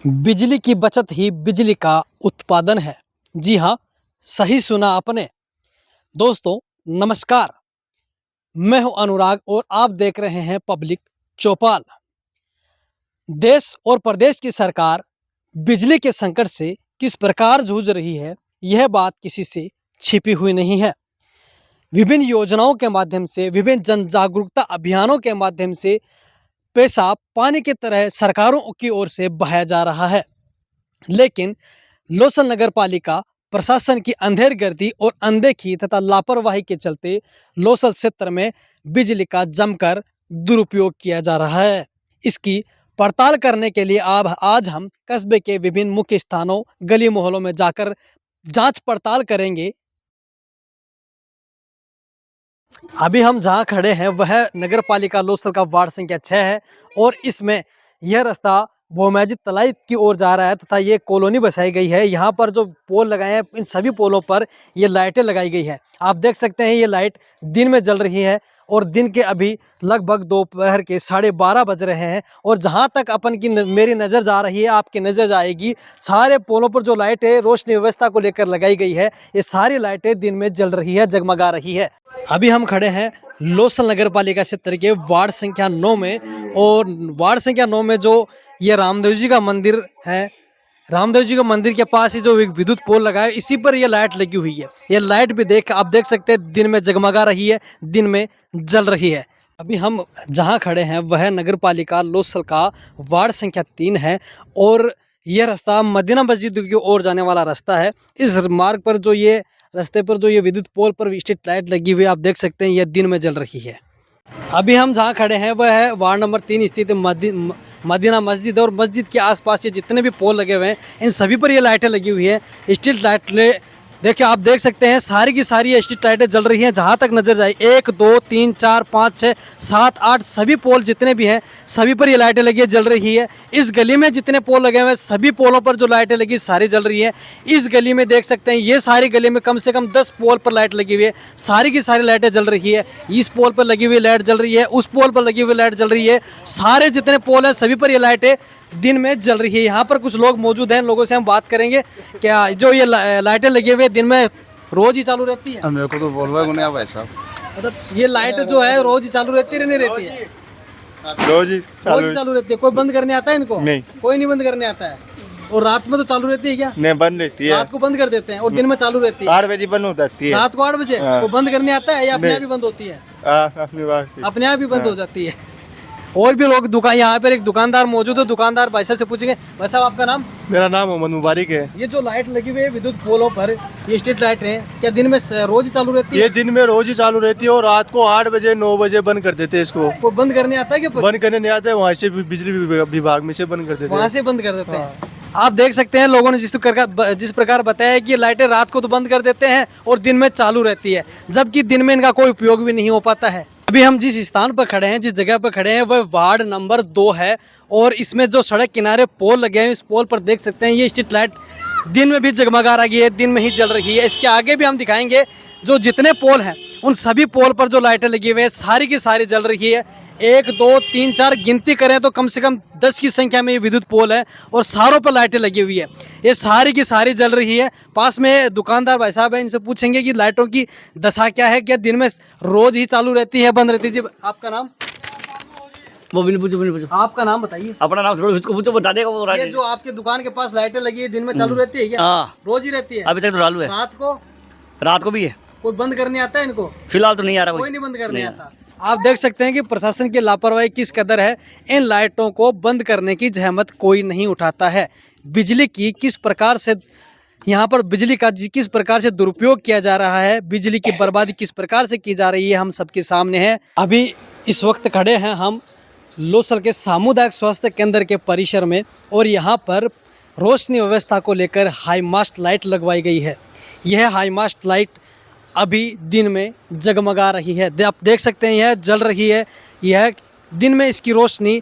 बिजली की बचत ही बिजली का उत्पादन है। जी हाँ, सही सुना आपने। दोस्तों नमस्कार, मैं हूं अनुराग और आप देख रहे हैं पब्लिक चौपाल। देश और प्रदेश की सरकार बिजली के संकट से किस प्रकार जूझ रही है, यह बात किसी से छिपी हुई नहीं है। विभिन्न योजनाओं के माध्यम से, विभिन्न जन जागरूकता अभियानों के माध्यम से पैसा पानी की तरह सरकारों की ओर से बहाया जा रहा है, लेकिन लोसल नगर पालिका प्रशासन की अंधेरगर्दी और अनदेखी तथा लापरवाही के चलते लोसल क्षेत्र में बिजली का जमकर दुरुपयोग किया जा रहा है। इसकी पड़ताल करने के लिए आज हम कस्बे के विभिन्न मुख्य स्थानों, गली मोहल्लों में जाकर जांच पड़ताल करेंगे। अभी हम जहां खड़े हैं वह नगर पालिका लोसल का वार्ड संख्या 6 है और इसमें यह रास्ता भोमैजी तलाई की ओर जा रहा है तथा ये कॉलोनी बसाई गई है। यहाँ पर जो पोल लगाए हैं, इन सभी पोलों पर ये लाइटें लगाई गई है। आप देख सकते हैं ये लाइट दिन में जल रही है और दिन के अभी लगभग दोपहर के 12:30 बज रहे हैं। और जहाँ तक अपन की मेरी नज़र जा रही है, आपकी नज़र जाएगी, सारे पोलों पर जो लाइट है रोशनी व्यवस्था को लेकर लगाई गई है, ये सारी लाइटें दिन में जल रही है, जगमगा रही है। अभी हम खड़े हैं लोसल नगर पालिका क्षेत्र के वार्ड संख्या 9 में और वार्ड संख्या 9 में जो ये रामदेव जी का मंदिर है, रामदेव जी के मंदिर के पास ही जो एक विद्युत पोल लगा है, इसी पर ये लाइट लगी हुई है। ये लाइट भी आप देख सकते हैं दिन में जगमगा रही है, दिन में जल रही है। अभी हम जहां खड़े हैं वह नगर पालिका लोसल का वार्ड संख्या 3 है और यह रास्ता मदीना मस्जिद की ओर जाने वाला रास्ता है। इस मार्ग पर जो ये रास्ते पर जो ये विद्युत पोल पर स्ट्रीट लाइट लगी हुई है, आप देख सकते हैं यह दिन में जल रही है। अभी हम जहाँ खड़े हैं वह है वार्ड नंबर 3 स्थित मदीना मस्जिद और मस्जिद के आसपास ये जितने भी पोल लगे हुए हैं, इन सभी पर ये लाइटें लगी हुई है। स्ट्रीट लाइट देखिए, आप देख सकते हैं सारी की सारी स्ट्रीट लाइटें जल रही हैं जहाँ तक नजर जाए। 1 2 3 4 5 6 7 8 सभी पोल जितने भी हैं सभी पर ये लाइटें लगी है, जल रही है। इस गली में जितने पोल लगे हुए हैं सभी पोलों पर जो लाइटें लगी सारी जल रही है। इस गली में देख सकते हैं ये सारी गली में कम से कम 10 पोल पर लाइट लगी हुई है, सारी की सारी लाइटें जल रही है। इस पोल पर लगी हुई लाइट जल रही है, उस पोल पर लगी हुई लाइट जल रही है, सारे जितने पोल हैं सभी पर ये लाइटें दिन में जल रही है। यहाँ पर कुछ लोग मौजूद हैं, लोगों से हम बात करेंगे। क्या जो ये लाइटें लगी हुई है दिन में रोज ही चालू रहती है? मेरे को तो बोल रहा है भाई साहब, मतलब ये लाइट जो है रोज ही चालू रहती है, नहीं रहती है? रोज ही चालू रहती है। कोई बंद करने आता है इनको? नहीं, कोई नहीं बंद करने आता है। और रात में तो चालू रहती है क्या? नहीं, बंद रहती है। रात को बंद कर देते हैं और दिन में चालू रहती है। 8 बजे बंद हो जाती है। रात को 8 बजे वो बंद करने आता है या अपने आप ही बंद होती है? अपने आप ही बंद हो जाती है। और भी लोग यहाँ पर एक दुकानदार मौजूद है, दुकानदार भाई साहब से पूछेंगे। भाई साहब आपका नाम? मेरा नाम मोहम्मद मुबारक है। ये जो लाइट लगी हुई है विद्युत पोलों पर, ये स्ट्रीट लाइट है, क्या दिन में रोज ही चालू रहती है? ये दिन में रोज ही चालू रहती है और रात को 8 बजे 9 बजे बंद कर देते हैं इसको। कोई बंद करने आता है क्या? बंद करने नहीं आता है, वहाँ से बिजली विभाग में से बंद कर देते हैं। वहाँ से बंद कर देते हैं। आप देख सकते हैं लोगों ने जिस प्रकार बताया कि लाइटें रात को तो बंद कर देते हैं और दिन में चालू रहती है, जबकि दिन में इनका कोई उपयोग भी नहीं हो पाता है। अभी हम जिस स्थान पर खड़े हैं, जिस जगह पर खड़े हैं, वह वार्ड नंबर 2 है और इसमें जो सड़क किनारे पोल लगे हैं, इस पोल पर देख सकते हैं ये स्ट्रीट लाइट दिन में भी जगमगा रही है, दिन में ही जल रही है। इसके आगे भी हम दिखाएंगे जो जितने पोल हैं उन सभी पोल पर जो लाइटें लगी हुई हैं सारी की सारी जल रही है। 1 2 3 4 गिनती करें तो कम से कम 10 की संख्या में ये विद्युत पोल है और सारों पर लाइटें लगी हुई है, ये सारी की सारी जल रही है। पास में दुकानदार भाई साहब हैं, इनसे पूछेंगे कि लाइटों की दशा क्या है, क्या दिन में रोज ही चालू रहती है, बंद रहती है? जी आपका नाम? पूछो। आपका नाम बताइए। अपना नाम उसको पूछो, बता देगा वो। ये जो आपके दुकान के पास लाइटें लगी है दिन में चालू रहती है क्या? हाँ, रोज ही रहती है? अभी तक तो चालू है। रात को भी है। कोई बंद करने आता है इनको? फिलहाल तो नहीं आ रहा, कोई नहीं बंद करने आता। आप देख सकते हैं कि प्रशासन की लापरवाही किस कदर है। इन लाइटों को बंद करने की जहमत कोई नहीं उठाता है। बिजली की किस प्रकार से यहाँ पर बिजली का किस प्रकार से दुरुपयोग किया जा रहा है, बिजली की बर्बादी किस प्रकार से की जा रही है, हम सबके सामने है। अभी इस वक्त खड़े हैं हम लोसल के सामुदायिक स्वास्थ्य केंद्र के परिसर में और यहाँ पर रोशनी व्यवस्था को लेकर हाई मास्ट लाइट लगवाई गई है। यह हाई मास्ट लाइट अभी दिन में जगमगा रही है, आप देख सकते हैं यह जल रही है। यह दिन में इसकी रोशनी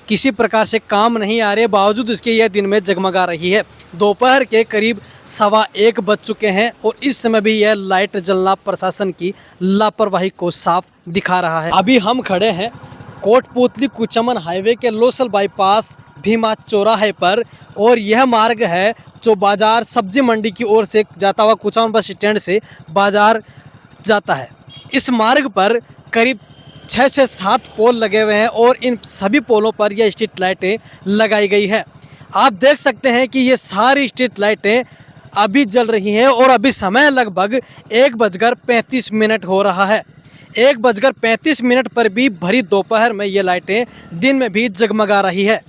किसी प्रकार से काम नहीं आ रही है, बावजूद इसके यह दिन में जगमगा रही है। दोपहर के करीब 1:15 बज चुके हैं और इस समय भी यह लाइट जलना प्रशासन की लापरवाही को साफ दिखा रहा है। अभी हम खड़े हैं कोटपुतली कुचमन हाईवे के लोसल बाईपास भीमा चौराहे पर। और यह मार्ग है जो बाजार सब्जी मंडी की ओर से जाता हुआ कुचामन बस स्टैंड से बाजार जाता है। इस मार्ग पर करीब 6 से 7 पोल लगे हुए हैं और इन सभी पोलों पर यह स्ट्रीट लाइटें लगाई गई है। आप देख सकते हैं कि ये सारी स्ट्रीट लाइटें अभी जल रही हैं और अभी समय लगभग 1:35 हो रहा है। 1:35 पर भी भरी दोपहर में ये लाइटें दिन में भी जगमगा रही है।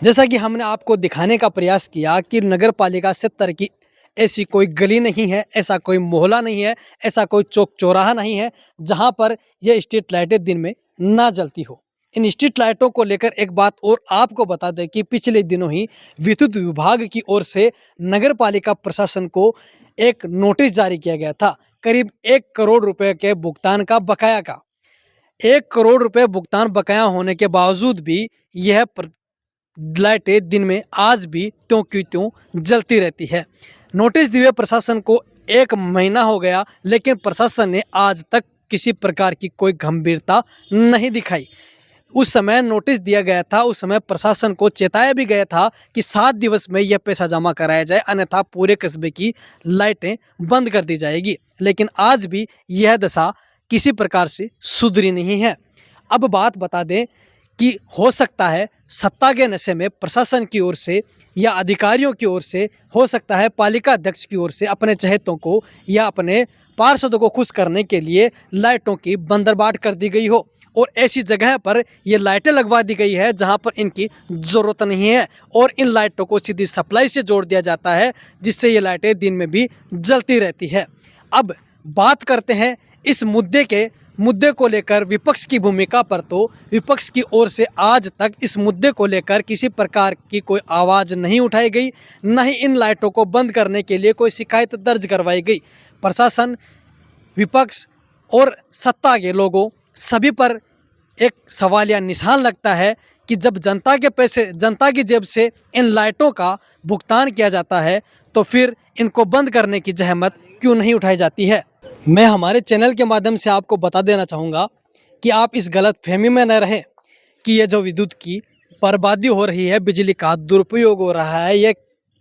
जैसा कि हमने आपको दिखाने का प्रयास किया कि नगर पालिका क्षेत्र की ऐसी कोई गली नहीं है, ऐसा कोई मोहल्ला नहीं है, ऐसा कोई चौक चौराहा नहीं है जहां पर यह स्ट्रीट लाइटें दिन में ना जलती हो। इन स्ट्रीट लाइटों को लेकर एक बात और आपको बता दें कि पिछले दिनों ही विद्युत विभाग की ओर से नगर पालिका प्रशासन को एक नोटिस जारी किया गया था करीब 1 करोड़ रुपए के भुगतान का बकाया का। 1 करोड़ रुपए भुगतान बकाया होने के बावजूद भी यह लाइटें दिन में आज भी त्यों की त्यों जलती रहती है। नोटिस दिए प्रशासन को 1 महीना हो गया, लेकिन प्रशासन ने आज तक किसी प्रकार की कोई गंभीरता नहीं दिखाई। उस समय नोटिस दिया गया था, उस समय प्रशासन को चेताया भी गया था कि 7 दिवस में यह पैसा जमा कराया जाए, अन्यथा पूरे कस्बे की लाइटें बंद कर दी जाएगी। लेकिन आज भी यह दशा किसी प्रकार से सुधरी नहीं है। अब बात बता दें कि हो सकता है सत्ता के नशे में प्रशासन की ओर से या अधिकारियों की ओर से, हो सकता है पालिका अध्यक्ष की ओर से अपने चहेतों को या अपने पार्षदों को खुश करने के लिए लाइटों की बंदरबाट कर दी गई हो और ऐसी जगह पर ये लाइटें लगवा दी गई है जहां पर इनकी ज़रूरत नहीं है और इन लाइटों को सीधी सप्लाई से जोड़ दिया जाता है, जिससे ये लाइटें दिन में भी जलती रहती है। अब बात करते हैं इस मुद्दे को लेकर विपक्ष की भूमिका पर। तो विपक्ष की ओर से आज तक इस मुद्दे को लेकर किसी प्रकार की कोई आवाज़ नहीं उठाई गई, न ही इन लाइटों को बंद करने के लिए कोई शिकायत दर्ज करवाई गई। प्रशासन, विपक्ष और सत्ता के लोगों सभी पर एक सवालिया निशान लगता है कि जब जनता के पैसे, जनता की जेब से इन लाइटों का भुगतान किया जाता है तो फिर इनको बंद करने की जहमत क्यों नहीं उठाई जाती है। मैं हमारे चैनल के माध्यम से आपको बता देना चाहूँगा कि आप इस गलत फहमी में न रहें कि ये जो विद्युत की बर्बादी हो रही है, बिजली का दुरुपयोग हो रहा है, ये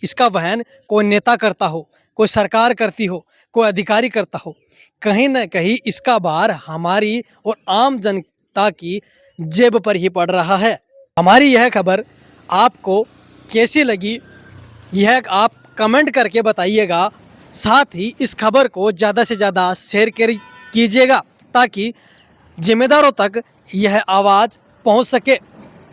इसका वहन कोई नेता करता हो, कोई सरकार करती हो, कोई अधिकारी करता हो। कहीं न कहीं इसका भार हमारी और आम जनता की जेब पर ही पड़ रहा है। हमारी यह खबर आपको कैसी लगी, यह आप कमेंट करके बताइएगा। साथ ही इस खबर को ज़्यादा से ज़्यादा शेयर कीजिएगा ताकि जिम्मेदारों तक यह आवाज़ पहुंच सके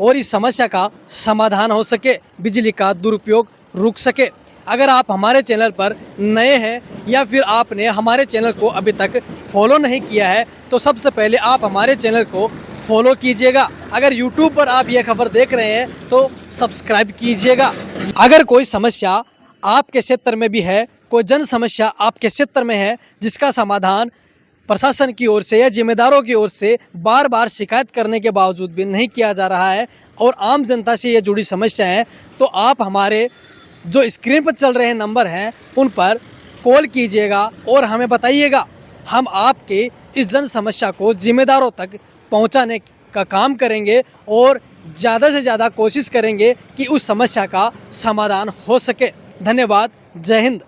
और इस समस्या का समाधान हो सके, बिजली का दुरुपयोग रुक सके। अगर आप हमारे चैनल पर नए हैं या फिर आपने हमारे चैनल को अभी तक फॉलो नहीं किया है तो सबसे पहले आप हमारे चैनल को फॉलो कीजिएगा। अगर YouTube पर आप यह खबर देख रहे हैं तो सब्सक्राइब कीजिएगा। अगर कोई समस्या आपके क्षेत्र में भी है, कोई जन समस्या आपके क्षेत्र में है जिसका समाधान प्रशासन की ओर से या जिम्मेदारों की ओर से बार बार शिकायत करने के बावजूद भी नहीं किया जा रहा है और आम जनता से ये जुड़ी समस्या है, तो आप हमारे जो स्क्रीन पर चल रहे नंबर हैं उन पर कॉल कीजिएगा और हमें बताइएगा। हम आपके इस जन समस्या को जिम्मेदारों तक पहुंचाने का काम करेंगे और ज़्यादा से ज़्यादा कोशिश करेंगे कि उस समस्या का समाधान हो सके। धन्यवाद। जय हिंद।